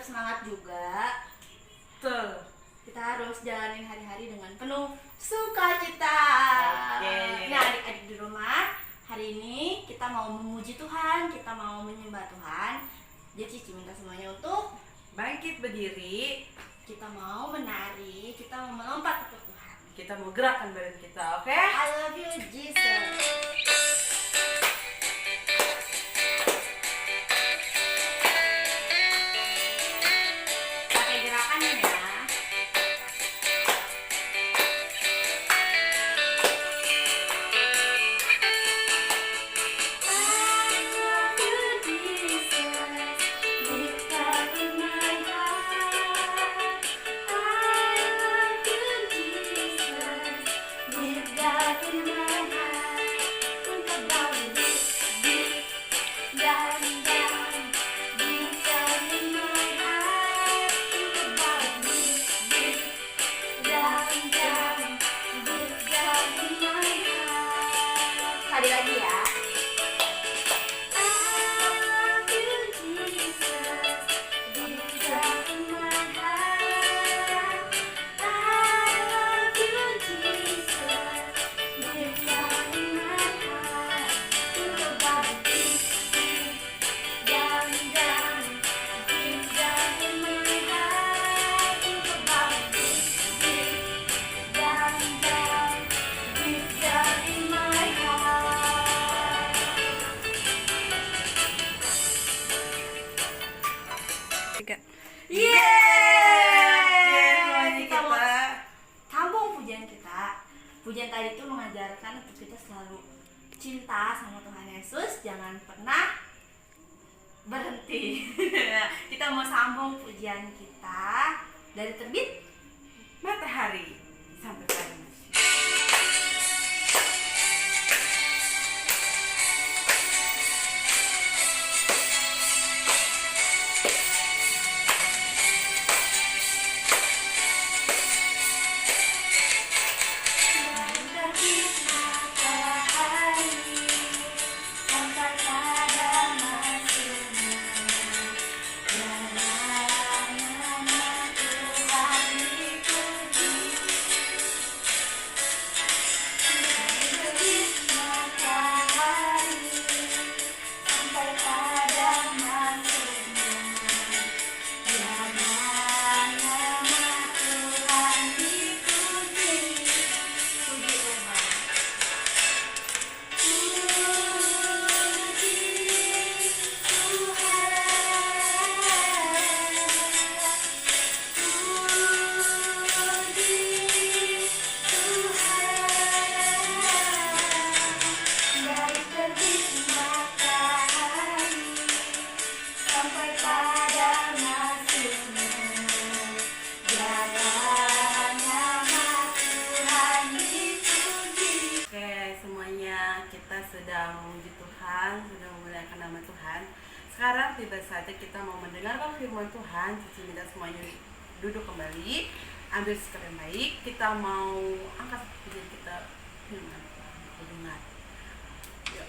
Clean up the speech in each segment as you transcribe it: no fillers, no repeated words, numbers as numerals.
tetap semangat juga. Tuh, kita harus jalanin hari-hari dengan penuh sukacita. Oke. Nah, adik-adik di rumah, hari ini kita mau memuji Tuhan, kita mau menyembah Tuhan. Jadi Cici minta semuanya untuk Bangkit berdiri, kita mau menari, kita mau melompat untuk Tuhan. kita mau gerakkan badan kita, oke? I love you Jesus. Pakai gerakannya ya. Sekali lagi ya. Kita mau sambung pujian kita. Pujian tadi itu mengajarkan untuk kita selalu cinta sama Tuhan Yesus, jangan pernah berhenti. Kita mau sambung pujian kita dari terbit Matahari sampai pagi. Sedang memuji Tuhan, sudah memuliakan nama Tuhan. Sekarang tiba saatnya kita mau mendengarkan firman Tuhan. Cici minta semuanya duduk kembali, ambil sikap yang baik. Kita mau angkat pujian kita dengan dengar. Yuk.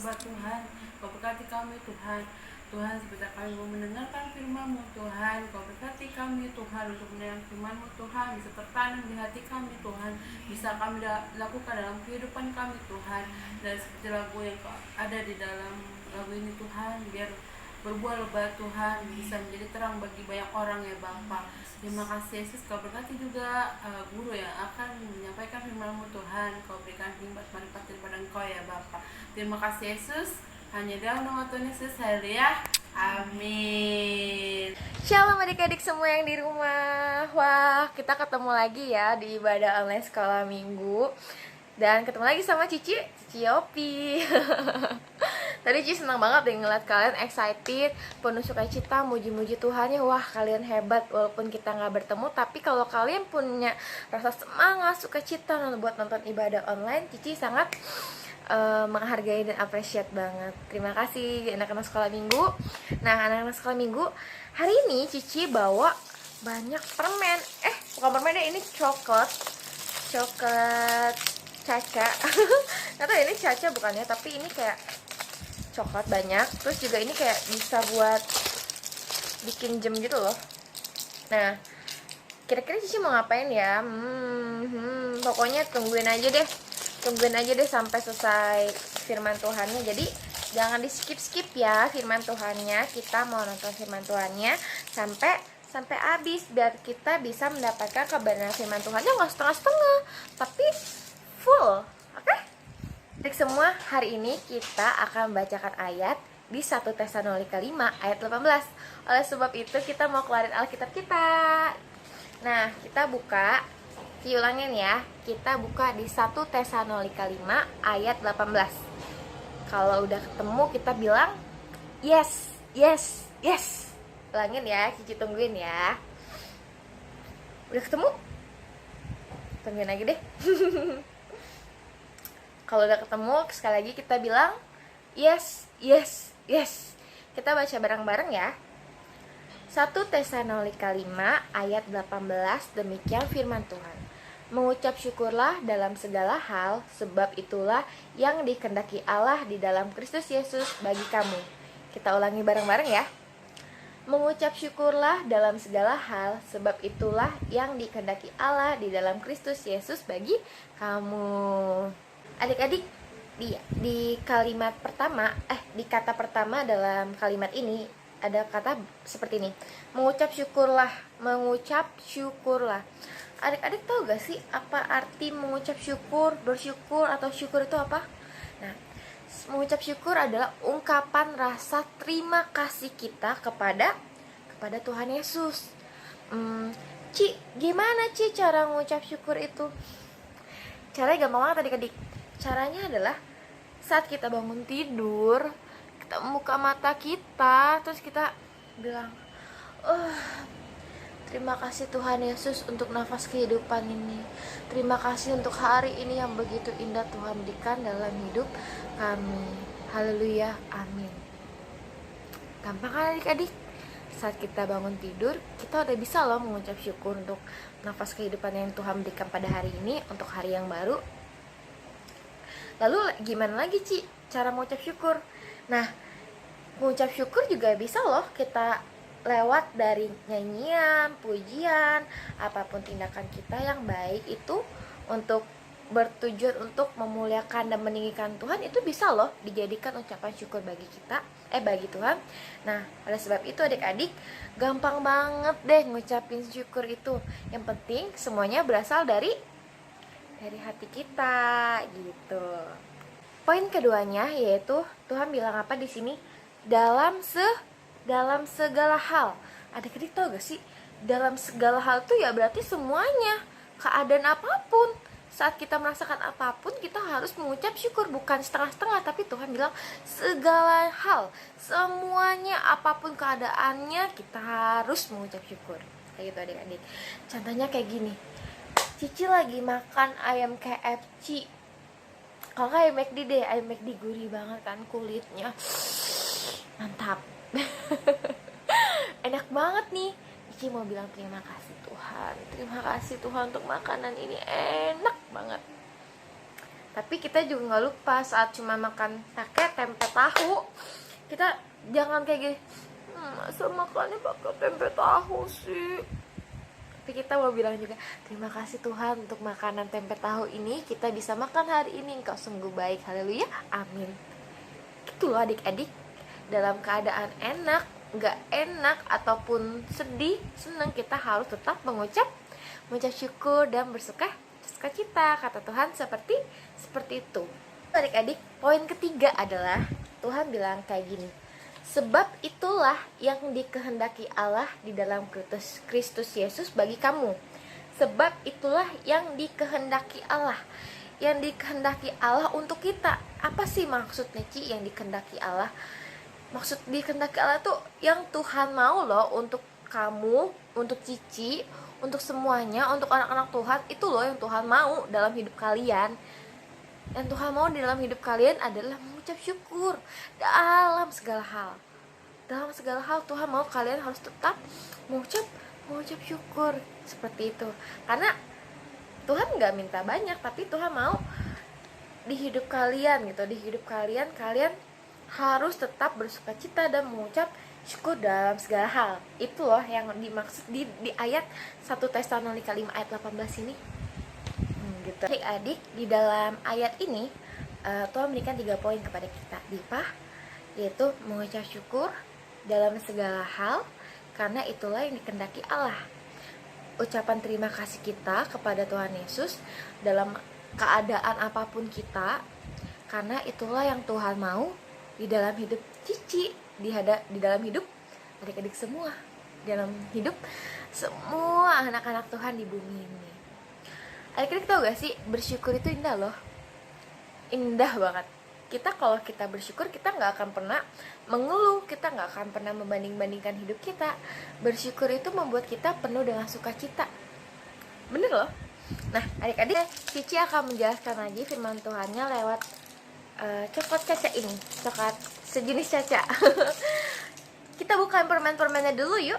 lebat Tuhan. Kau berkati kami Tuhan. Tuhan, sebentar kami mau mendengarkan firman-Mu Tuhan. Kau berkati kami Tuhan untuk mendengar firman-Mu Tuhan, bisa tertanam di hati kami Tuhan, bisa kami lakukan dalam kehidupan kami Tuhan. Dan seperti lagu yang ada di dalam lagu ini Tuhan, biar berbuah lebat Tuhan, bisa menjadi terang bagi banyak orang ya Bapa. Terima kasih Yesus, Kau berkati juga guru yang akan menyampaikan firman-Mu Tuhan. Kau berikan hikmat manfaat daripada Engkau ya Bapa. Terima kasih Yesus. Hanya dalam nama Tuhan Yesus, haleluya, amin. Shalom adik-adik semua yang di rumah. Wah, kita ketemu lagi ya di ibadah online sekolah minggu. Dan ketemu lagi sama Cici Yopi. Tadi Cici senang banget deh ngeliat kalian excited, penuh sukacita, muji-muji Tuhan ya. Wah, kalian hebat walaupun kita gak bertemu. Tapi kalau kalian punya rasa semangat, sukacita buat nonton ibadah online, Cici sangat menghargai dan appreciate banget. Terima kasih anak-anak sekolah minggu. Nah, anak-anak sekolah minggu, hari ini Cici bawa banyak permen. Bukan permen deh, ini coklat caca. Nggak tahu ini caca bukannya, tapi ini kayak coklat banyak. Terus juga ini kayak bisa buat bikin jam gitu loh. Nah, kira-kira Cici mau ngapain ya? Pokoknya tungguin aja deh sampai selesai firman Tuhannya. Jadi jangan di skip ya firman Tuhannya. Kita mau nonton firman Tuhannya sampai habis, biar kita bisa mendapatkan kebenaran firman Tuhannya nggak setengah-setengah, tapi full. Oke? Jadi semua, hari ini kita akan membacakan ayat di 1 Tesalonika 5 ayat 18. Oleh sebab itu kita mau keluarin Alkitab kita. Nah, kita buka, diulangin ya, kita buka di 1 Tesalonika 5 ayat 18. Kalau udah ketemu kita bilang yes. Ulangin ya, Cici tungguin ya. Udah ketemu? Tungguin lagi deh. Kalau udah ketemu, sekali lagi kita bilang yes. Kita baca bareng-bareng ya. 1 Tesalonika 5 ayat 18, demikian firman Tuhan. Mengucap syukurlah dalam segala hal, sebab itulah yang dikehendaki Allah di dalam Kristus Yesus bagi kamu. Kita ulangi bareng-bareng ya. Mengucap syukurlah dalam segala hal, sebab itulah yang dikehendaki Allah di dalam Kristus Yesus bagi kamu. Adik-adik, di kalimat pertama, di kata pertama dalam kalimat ini ada kata seperti ini. Mengucap syukurlah. Adik-adik tahu gak sih apa arti mengucap syukur, bersyukur, atau syukur itu apa? Nah, mengucap syukur adalah ungkapan rasa terima kasih kita kepada Tuhan Yesus. Gimana cara mengucap syukur itu? Caranya gampang banget adik-adik. Caranya adalah saat kita bangun tidur, kita buka mata kita, terus kita bilang, terima kasih Tuhan Yesus untuk nafas kehidupan ini. Terima kasih untuk hari ini yang begitu indah Tuhan berikan dalam hidup kami. Haleluya, amin. Gampang kan adik-adik? Saat kita bangun tidur, kita udah bisa loh mengucap syukur untuk nafas kehidupan yang Tuhan berikan pada hari ini, untuk hari yang baru. Lalu gimana lagi Ci cara mengucap syukur? Nah, mengucap syukur juga bisa loh kita lewat dari nyanyian, pujian, apapun tindakan kita yang baik itu untuk bertujuan untuk memuliakan dan meninggikan Tuhan, itu bisa loh dijadikan ucapan syukur bagi kita, bagi Tuhan. Nah, oleh sebab itu adik-adik, gampang banget deh ngucapin syukur itu. Yang penting semuanya berasal dari hati kita gitu. Poin keduanya yaitu Tuhan bilang apa di sini? Dalam segala hal. Adik-adik tahu gak sih? Dalam segala hal itu ya berarti semuanya, keadaan apapun. Saat kita merasakan apapun, kita harus mengucap syukur, bukan setengah-setengah, tapi Tuhan bilang segala hal, semuanya, apapun keadaannya, kita harus mengucap syukur. Kayak gitu adik-adik. Contohnya kayak gini, Cici lagi makan ayam KFC. Kalau nggak ayam McD deh, ayam McD gurih banget kan kulitnya, mantap. Enak banget nih. Cici mau bilang terima kasih Tuhan untuk makanan ini, enak banget. Tapi kita juga nggak lupa saat cuma makan pakai tempe tahu, kita jangan kayak gini, masa makannya pakai tempe tahu sih. Tapi kita mau bilang juga, terima kasih Tuhan untuk makanan tempe tahu ini, kita bisa makan hari ini, Engkau sungguh baik, haleluya, amin. Gitu loh adik-adik, dalam keadaan enak, gak enak, ataupun sedih, senang, kita harus tetap mengucap syukur dan bersuka cita, kata Tuhan seperti itu. Adik-adik, poin ketiga adalah Tuhan bilang kayak gini, sebab itulah yang dikehendaki Allah di dalam Kristus Yesus bagi kamu. Sebab itulah yang dikehendaki Allah. Yang dikehendaki Allah untuk kita. Apa sih maksudnya Ci yang dikehendaki Allah? Maksud dikehendaki Allah tuh yang Tuhan mau loh untuk kamu, untuk Cici, untuk semuanya, untuk anak-anak Tuhan. Itu loh yang Tuhan mau dalam hidup kalian. Yang Tuhan mau di dalam hidup kalian adalah mengucap syukur dalam segala hal. Dalam segala hal Tuhan mau kalian harus tetap mengucap syukur seperti itu. Karena Tuhan gak minta banyak, tapi Tuhan mau di hidup kalian gitu. Di hidup kalian harus tetap bersukacita dan mengucap syukur dalam segala hal. Itu loh yang dimaksud di ayat 1 Tesalonika 5 ayat 18 ini. Gitu. Adik-adik, di dalam ayat ini Tuhan memberikan 3 poin kepada kita, yaitu mengucap syukur dalam segala hal, karena itulah yang dikehendaki Allah. Ucapan terima kasih kita kepada Tuhan Yesus dalam keadaan apapun kita, karena itulah yang Tuhan mau di dalam hidup Cici, di dalam hidup adik-adik semua, dalam hidup semua anak-anak Tuhan di bumi ini. Adik-adik tau gak sih, bersyukur itu indah loh. Indah banget. Kalau kita bersyukur, kita gak akan pernah mengeluh, kita gak akan pernah membanding-bandingkan hidup kita. Bersyukur itu membuat kita penuh dengan sukacita. Bener loh. Nah adik-adik, Cici akan menjelaskan lagi firman Tuhannya lewat coklat caca ini, coklat sejenis caca. Kita bukain permen-permennya dulu yuk.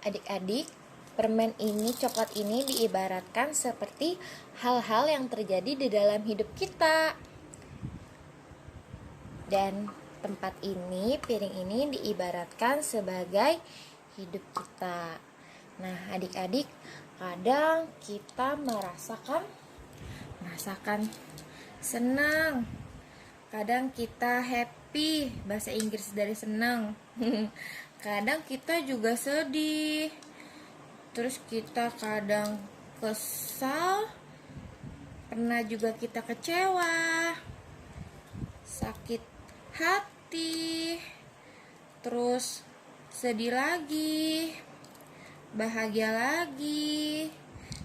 Adik-adik, permen ini, coklat ini diibaratkan seperti hal-hal yang terjadi di dalam hidup kita. Dan tempat ini, piring ini diibaratkan sebagai hidup kita. Nah, adik-adik, kadang kita merasakan senang. Kadang kita happy, bahasa Inggris dari senang. Kadang kita juga sedih. Terus kita kadang kesal. Pernah juga kita kecewa, sakit hati, terus sedih lagi, bahagia lagi,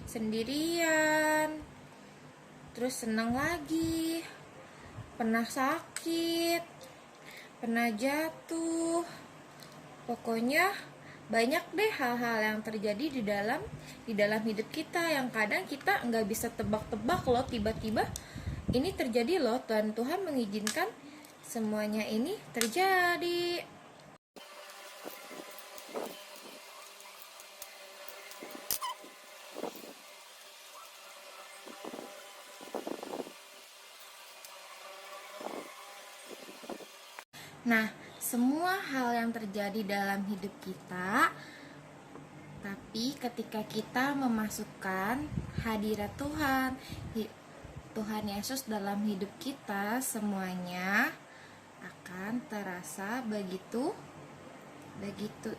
sendirian, terus senang lagi, pernah sakit, pernah jatuh. Pokoknya banyak deh hal-hal yang terjadi di dalam hidup kita yang kadang kita nggak bisa tebak-tebak loh. Tiba-tiba ini terjadi loh, Tuhan mengizinkan semuanya ini terjadi. Nah, semua hal yang terjadi dalam hidup kita, tapi ketika kita memasukkan hadirat Tuhan Yesus dalam hidup kita, semuanya akan terasa begitu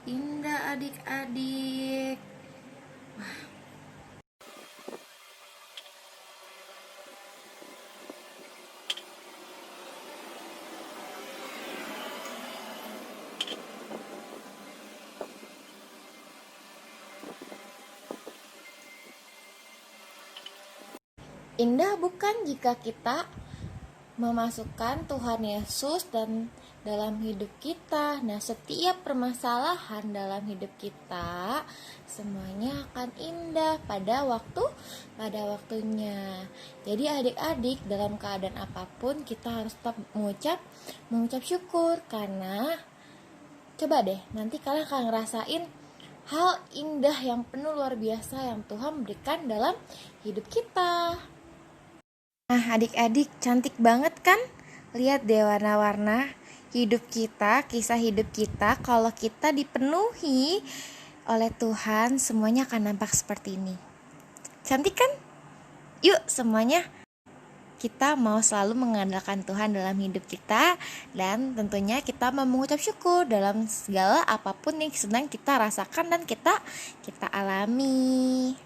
indah adik-adik. Wah. Indah bukan jika kita memasukkan Tuhan Yesus dan dalam hidup kita. Nah, setiap permasalahan dalam hidup kita semuanya akan indah pada waktunya. Jadi adik-adik, dalam keadaan apapun kita harus tetap mengucap syukur, karena coba deh nanti kalian akan ngerasain hal indah yang penuh luar biasa yang Tuhan berikan dalam hidup kita. Nah, adik-adik, cantik banget kan? Lihat deh warna-warna hidup kita, kisah hidup kita. Kalau kita dipenuhi oleh Tuhan, semuanya akan nampak seperti ini. Cantik kan? Yuk semuanya, kita mau selalu mengandalkan Tuhan dalam hidup kita, dan tentunya kita mau mengucap syukur dalam segala apapun yang sedang kita rasakan dan kita alami.